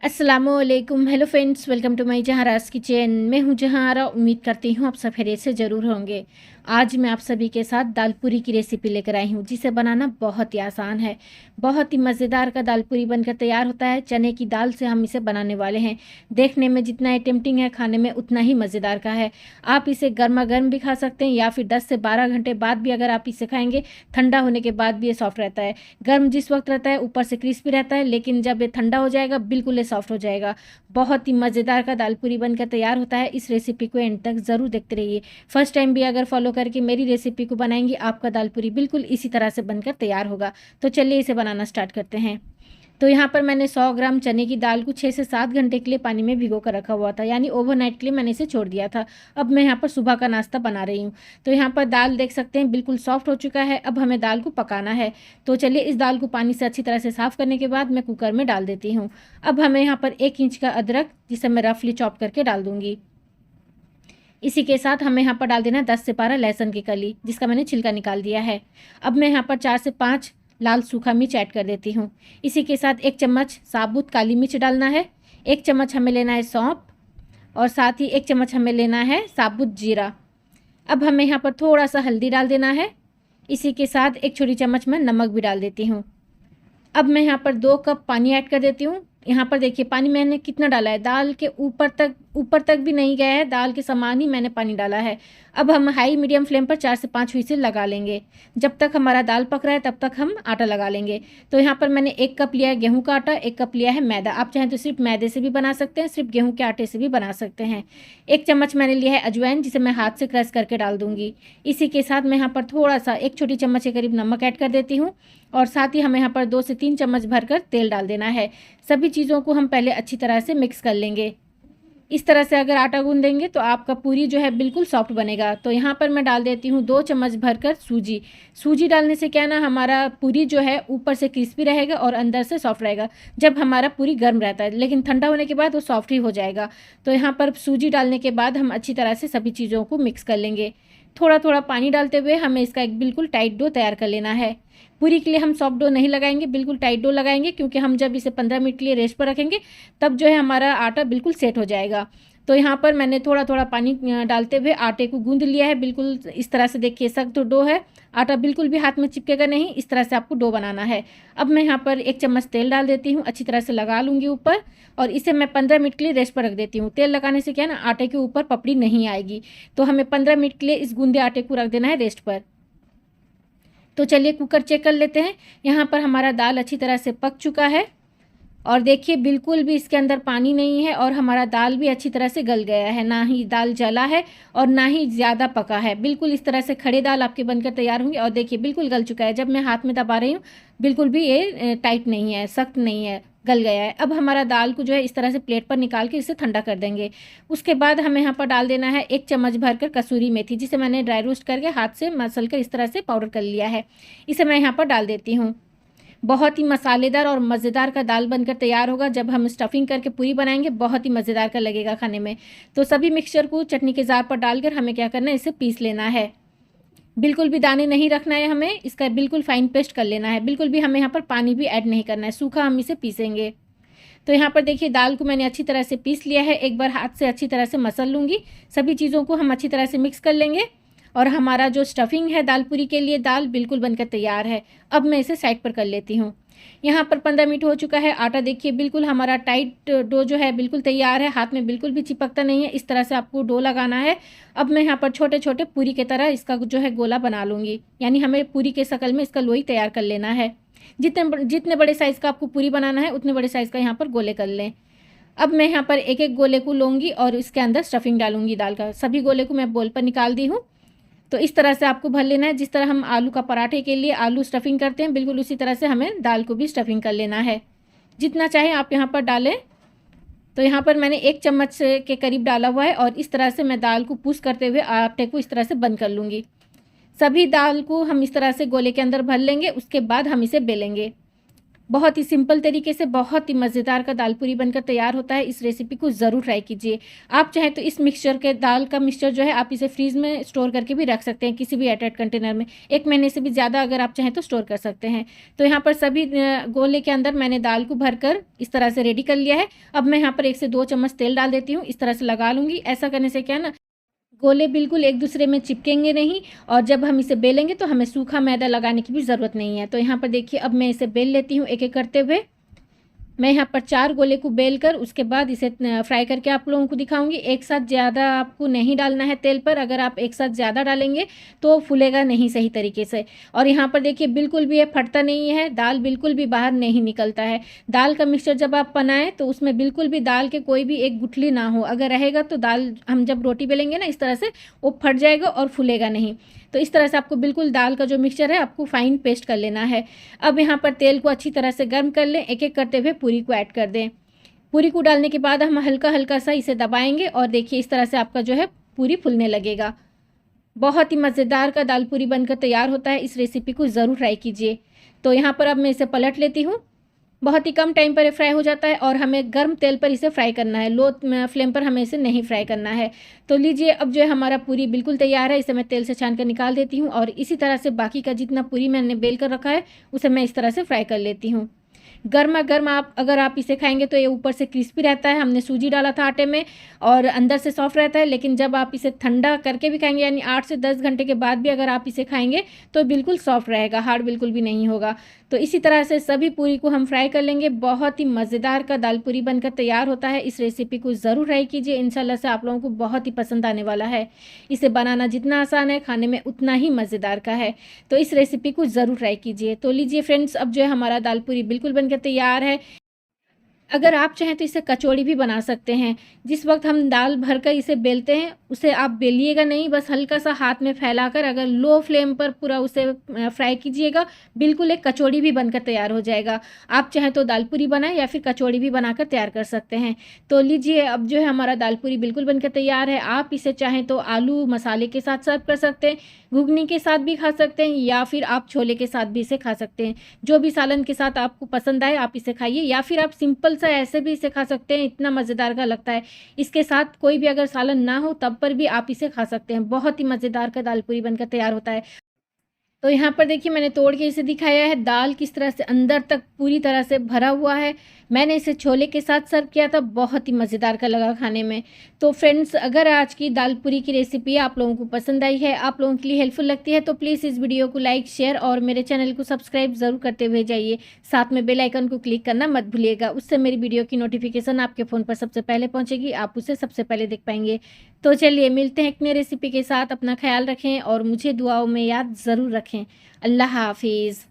अस्सलामुअलैकुम। Hello friends, welcome to my Zahara's kitchen. मैं हूं जहारा। उम्मीद करती हूं आप सब खैरियत से ज़रूर होंगे। आज मैं आप सभी के साथ दाल पूरी की रेसिपी लेकर आई हूं, जिसे बनाना बहुत ही आसान है। बहुत ही मज़ेदार का दाल पूरी बनकर तैयार होता है। चने की दाल से हम इसे बनाने वाले हैं। देखने में जितना ये टेम्पटिंग है, खाने में उतना ही मज़ेदार का है। आप इसे गर्मा गर्म भी खा सकते हैं या फिर 10 से 12 घंटे बाद भी अगर आप इसे खाएंगे, ठंडा होने के बाद भी ये सॉफ्ट रहता है। गर्म जिस वक्त रहता है ऊपर से क्रिस्पी रहता है, लेकिन जब ये ठंडा हो जाएगा बिल्कुल ये सॉफ्ट हो जाएगा। बहुत ही मज़ेदार का दाल पूरी बनकर तैयार होता है। इस रेसिपी को एंड तक ज़रूर देखते रहिए। फर्स्ट टाइम भी अगर फॉलो करके मेरी रेसिपी को बनाएंगी, आपका दाल पूरी बिल्कुल इसी तरह से बनकर तैयार होगा। तो चलिए इसे बनाना स्टार्ट करते हैं। तो यहाँ पर मैंने 100 ग्राम चने की दाल को 6 से 7 घंटे के लिए पानी में भिगो कर रखा हुआ था, यानी ओवरनाइट के लिए मैंने इसे छोड़ दिया था। अब मैं यहाँ पर सुबह का नाश्ता बना रही हूँ। तो यहाँ पर दाल देख सकते हैं बिल्कुल सॉफ्ट हो चुका है। अब हमें दाल को पकाना है। तो चलिए इस दाल को पानी से अच्छी तरह से साफ़ करने के बाद मैं कुकर में डाल देती हूँ। अब हमें यहाँ पर 1 इंच का अदरक, जिसे मैं रफली चॉप करके डाल दूँगी। इसी के साथ हमें यहाँ पर डाल देना 10 से 12 लहसुन की कली, जिसका मैंने छिलका निकाल दिया है। अब मैं यहाँ पर 4 से 5 लाल सूखा मिर्च ऐड कर देती हूँ। इसी के साथ 1 चम्मच साबुत काली मिर्च डालना है। 1 चम्मच हमें लेना है सौंफ, और साथ ही 1 चम्मच हमें लेना है साबुत जीरा। अब हमें यहाँ पर थोड़ा सा हल्दी डाल देना है। इसी के साथ 1 छोटी चम्मच मैं नमक भी डाल देती हूँ। अब मैं यहाँ पर 2 कप पानी ऐड कर देती हूँ। यहाँ पर देखिए पानी मैंने कितना डाला है, दाल के ऊपर तक भी नहीं गया है, दाल के समान ही मैंने पानी डाला है। अब हम हाई मीडियम फ्लेम पर 4 से 5 व्हिसिल लगा लेंगे। जब तक हमारा दाल पक रहा है तब तक हम आटा लगा लेंगे। तो यहाँ पर मैंने 1 कप लिया है गेहूं का आटा, 1 कप लिया है मैदा। आप चाहें तो सिर्फ मैदे से भी बना सकते हैं, सिर्फ गेहूं के आटे से भी बना सकते हैं। 1 चम्मच मैंने लिया है अजवाइन, जिसे मैं हाथ से क्रश करके डाल दूंगी। इसी के साथ मैं यहाँ पर थोड़ा सा 1 छोटी चम्मच के करीब नमक ऐड कर देती हूँ, और साथ ही हमें यहाँ पर 2 से 3 चम्मच भरकर तेल डाल देना है। सभी चीज़ों को हम पहले अच्छी तरह से मिक्स कर लेंगे। इस तरह से अगर आटा गूंद देंगे तो आपका पूरी जो है बिल्कुल सॉफ्ट बनेगा। तो यहाँ पर मैं डाल देती हूँ 2 चम्मच भरकर सूजी। सूजी डालने से क्या ना, हमारा पूरी जो है ऊपर से क्रिस्पी रहेगा और अंदर से सॉफ्ट रहेगा। जब हमारा पूरी गर्म रहता है, लेकिन ठंडा होने के बाद वो सॉफ्ट ही हो जाएगा। तो यहाँ पर सूजी डालने के बाद हम अच्छी तरह से सभी चीज़ों को मिक्स कर लेंगे। थोड़ा थोड़ा पानी डालते हुए हमें इसका एक बिल्कुल टाइट डो तैयार कर लेना है। पूरी के लिए हम सॉफ्ट डो नहीं लगाएंगे, बिल्कुल टाइट डो लगाएंगे, क्योंकि हम जब इसे 15 मिनट के लिए रेस्ट पर रखेंगे तब जो है हमारा आटा बिल्कुल सेट हो जाएगा। तो यहाँ पर मैंने थोड़ा थोड़ा पानी डालते हुए आटे को गूंद लिया है। बिल्कुल इस तरह से देखिए, सख्त डो है, आटा बिल्कुल भी हाथ में चिपकेगा नहीं। इस तरह से आपको डो बनाना है। अब मैं यहाँ पर 1 चम्मच तेल डाल देती हूँ, अच्छी तरह से लगा लूँगी ऊपर, और इसे मैं 15 मिनट के लिए रेस्ट पर रख देती हूँ। तेल लगाने से क्या ना, आटे के ऊपर पपड़ी नहीं आएगी। तो हमें 15 मिनट के लिए इस गूंदे आटे को रख देना है रेस्ट पर। तो चलिए कुकर चेक कर लेते हैं। यहाँ पर हमारा दाल अच्छी तरह से पक चुका है, और देखिए बिल्कुल भी इसके अंदर पानी नहीं है, और हमारा दाल भी अच्छी तरह से गल गया है। ना ही दाल जला है और ना ही ज़्यादा पका है। बिल्कुल इस तरह से खड़े दाल आपके बनकर तैयार होंगे। और देखिए बिल्कुल गल चुका है। जब मैं हाथ में दबा रही हूँ बिल्कुल भी ये टाइट नहीं है, सख्त नहीं है, गल गया है। अब हमारा दाल को जो है इस तरह से प्लेट पर निकाल के इसे ठंडा कर देंगे। उसके बाद हमें यहाँ पर डाल देना है 1 चम्मच भरकर कसूरी मेथी, जिसे मैंने ड्राई रोस्ट करके हाथ से मसल कर इस तरह से पाउडर कर लिया है। इसे मैं यहाँ पर डाल देती हूँ। बहुत ही मसालेदार और मज़ेदार का दाल बनकर तैयार होगा। जब हम स्टफिंग करके पूरी बनाएंगे बहुत ही मज़ेदार का लगेगा खाने में। तो सभी मिक्सचर को चटनी के जार पर डालकर हमें क्या करना है, इसे पीस लेना है। बिल्कुल भी दाने नहीं रखना है, हमें इसका बिल्कुल फाइन पेस्ट कर लेना है। बिल्कुल भी हमें यहाँ पर पानी भी ऐड नहीं करना है, सूखा हम इसे पीसेंगे। तो यहाँ पर देखिए दाल को मैंने अच्छी तरह से पीस लिया है। एक बार हाथ से अच्छी तरह से मसल लूँगी। सभी चीज़ों को हम अच्छी तरह से मिक्स कर लेंगे, और हमारा जो स्टफिंग है दाल पूरी के लिए, दाल बिल्कुल बनकर तैयार है। अब मैं इसे साइड पर कर लेती हूँ। यहाँ पर 15 मिनट हो चुका है। आटा देखिए बिल्कुल हमारा टाइट डो जो है बिल्कुल तैयार है, हाथ में बिल्कुल भी चिपकता नहीं है। इस तरह से आपको डो लगाना है। अब मैं यहाँ पर छोटे छोटे पूरी की तरह इसका जो है गोला बना लूँगी, यानी हमें पूरी के शकल में इसका लोई तैयार कर लेना है। जितने बड़े साइज़ का आपको पूरी बनाना है उतने बड़े साइज़ का यहाँ पर गोले कर लें। अब मैं यहाँ पर एक एक गोले को लूँगी और इसके अंदर स्टफिंग डालूँगी दाल का। सभी गोले को मैं बोल पर निकाल दी हूँ। तो इस तरह से आपको भर लेना है। जिस तरह हम आलू का पराठे के लिए आलू स्टफिंग करते हैं, बिल्कुल उसी तरह से हमें दाल को भी स्टफिंग कर लेना है। जितना चाहे आप यहाँ पर डालें। तो यहाँ पर मैंने 1 चम्मच से के करीब डाला हुआ है, और इस तरह से मैं दाल को पुश करते हुए आटे को इस तरह से बंद कर लूँगी। सभी दाल को हम इस तरह से गोले के अंदर भर लेंगे। उसके बाद हम इसे बेलेंगे। बहुत ही सिंपल तरीके से बहुत ही मज़ेदार का दाल पूरी बनकर तैयार होता है। इस रेसिपी को ज़रूर ट्राई कीजिए। आप चाहें तो इस मिक्सचर के दाल का मिक्सचर जो है आप इसे फ्रीज़ में स्टोर करके भी रख सकते हैं, किसी भी एयरटाइट कंटेनर में। 1 महीने से भी ज़्यादा अगर आप चाहें तो स्टोर कर सकते हैं। तो यहाँ पर सभी गोले के अंदर मैंने दाल को भरकर इस तरह से रेडी कर लिया है। अब मैं यहाँ पर 1 से 2 चम्मच तेल डाल देती हूँ। इस तरह से लगा लूँगी। ऐसा करने से क्या है ना, गोले बिल्कुल एक दूसरे में चिपकेंगे नहीं और जब हम इसे बेलेंगे तो हमें सूखा मैदा लगाने की भी ज़रूरत नहीं है। तो यहाँ पर देखिए अब मैं इसे बेल लेती हूँ एक-एक करते हुए। मैं यहाँ पर 4 गोले को बेल कर उसके बाद इसे फ्राई करके आप लोगों को दिखाऊँगी। एक साथ ज़्यादा आपको नहीं डालना है तेल पर, अगर आप एक साथ ज़्यादा डालेंगे तो फूलेगा नहीं सही तरीके से। और यहाँ पर देखिए बिल्कुल भी ये फटता नहीं है, दाल बिल्कुल भी बाहर नहीं निकलता है। दाल का मिक्सचर जब आप बनाएँ तो उसमें बिल्कुल भी दाल के कोई भी एक गुठली ना हो, अगर रहेगा तो दाल हम जब रोटी बेलेंगे ना इस तरह से वो फट जाएगा और फूलेगा नहीं। तो इस तरह से आपको बिल्कुल दाल का जो मिक्सचर है आपको फाइन पेस्ट कर लेना है। अब यहाँ पर तेल को अच्छी तरह से गर्म कर लें, एक-एक करते हुए पूरी को ऐड कर दें। पूरी को डालने के बाद हम हल्का-हल्का सा इसे दबाएँगे और देखिए इस तरह से आपका जो है पूरी फूलने लगेगा। बहुत ही मज़ेदार का दाल पूरी बनकर तैयार होता है। इस रेसिपी को ज़रूर ट्राई कीजिए। तो यहाँ पर अब मैं इसे पलट लेती हूँ। बहुत ही कम टाइम पर ये फ्राई हो जाता है और हमें गर्म तेल पर इसे फ्राई करना है, लो फ्लेम पर हमें इसे नहीं फ्राई करना है। तो लीजिए अब जो है हमारा पूरी बिल्कुल तैयार है। इसे मैं तेल से छान कर निकाल देती हूँ और इसी तरह से बाकी का जितना पूरी मैंने बेल कर रखा है उसे मैं इस तरह से फ्राई कर लेती हूँ। गरमा-गर्म अगर आप इसे खाएँगे तो ये ऊपर से क्रिस्पी रहता है, हमने सूजी डाला था आटे में और अंदर से सॉफ्ट रहता है। लेकिन जब आप इसे ठंडा करके भी खाएँगे यानी 8 से 10 घंटे के बाद भी अगर आप इसे खाएँगे तो बिल्कुल सॉफ्ट रहेगा, हार्ड बिल्कुल भी नहीं होगा। तो इसी तरह से सभी पूरी को हम फ्राई कर लेंगे। बहुत ही मज़ेदार का दाल पूरी बनकर तैयार होता है। इस रेसिपी को ज़रूर ट्राई कीजिए, इंशाल्लाह से आप लोगों को बहुत ही पसंद आने वाला है। इसे बनाना जितना आसान है, खाने में उतना ही मज़ेदार का है। तो इस रेसिपी को ज़रूर ट्राई कीजिए। तो लीजिए फ्रेंड्स, अब जो है हमारा दाल पूरी बिल्कुल बनकर तैयार है। अगर आप चाहें तो इसे कचौड़ी भी बना सकते हैं। जिस वक़्त हम दाल भरकर इसे बेलते हैं, उसे आप बेलिएगा नहीं, बस हल्का-सा हाथ में फैलाकर अगर लो फ्लेम पर पूरा उसे फ्राई कीजिएगा, बिल्कुल एक कचौड़ी भी बनकर तैयार हो जाएगा। आप चाहें तो दाल पूरी बनाएँ या फिर कचौड़ी भी बनाकर तैयार कर सकते हैं। तो लीजिए अब जो है हमारा दाल पूरी बिल्कुल बनकर तैयार है। आप इसे चाहें तो आलू मसाले के साथ सर्व कर सकते हैं, घुगनी के साथ भी खा सकते हैं या फिर आप छोले के साथ भी इसे खा सकते हैं। जो भी सालन के साथ आपको पसंद आए आप इसे खाइए या फिर आप सिंपल सा ऐसे भी इसे खा सकते हैं, इतना मज़ेदार का लगता है। इसके साथ कोई भी अगर सालन ना हो तब पर भी आप इसे खा सकते हैं। बहुत ही मज़ेदार का दाल पूरी बनकर तैयार होता है। तो यहाँ पर देखिए मैंने तोड़ के इसे दिखाया है, दाल किस तरह से अंदर तक पूरी तरह से भरा हुआ है। मैंने इसे छोले के साथ सर्व किया था, बहुत ही मज़ेदार का लगा खाने में। तो फ्रेंड्स, अगर आज की दाल पूरी की रेसिपी आप लोगों को पसंद आई है, आप लोगों के लिए हेल्पफुल लगती है तो प्लीज़ इस वीडियो को लाइक, शेयर और मेरे चैनल को सब्सक्राइब ज़रूर करते हुए जाइए। साथ में बेल आइकन को क्लिक करना मत भूलिएगा, उससे मेरी वीडियो की नोटिफिकेशन आपके फ़ोन पर सबसे पहले पहुँचेगी, आप उसे सबसे पहले देख पाएंगे। तो चलिए मिलते हैं एक नई रेसिपी के साथ, अपना ख्याल रखें और मुझे दुआओं में याद ज़रूर रखें। अल्लाह हाफिज़।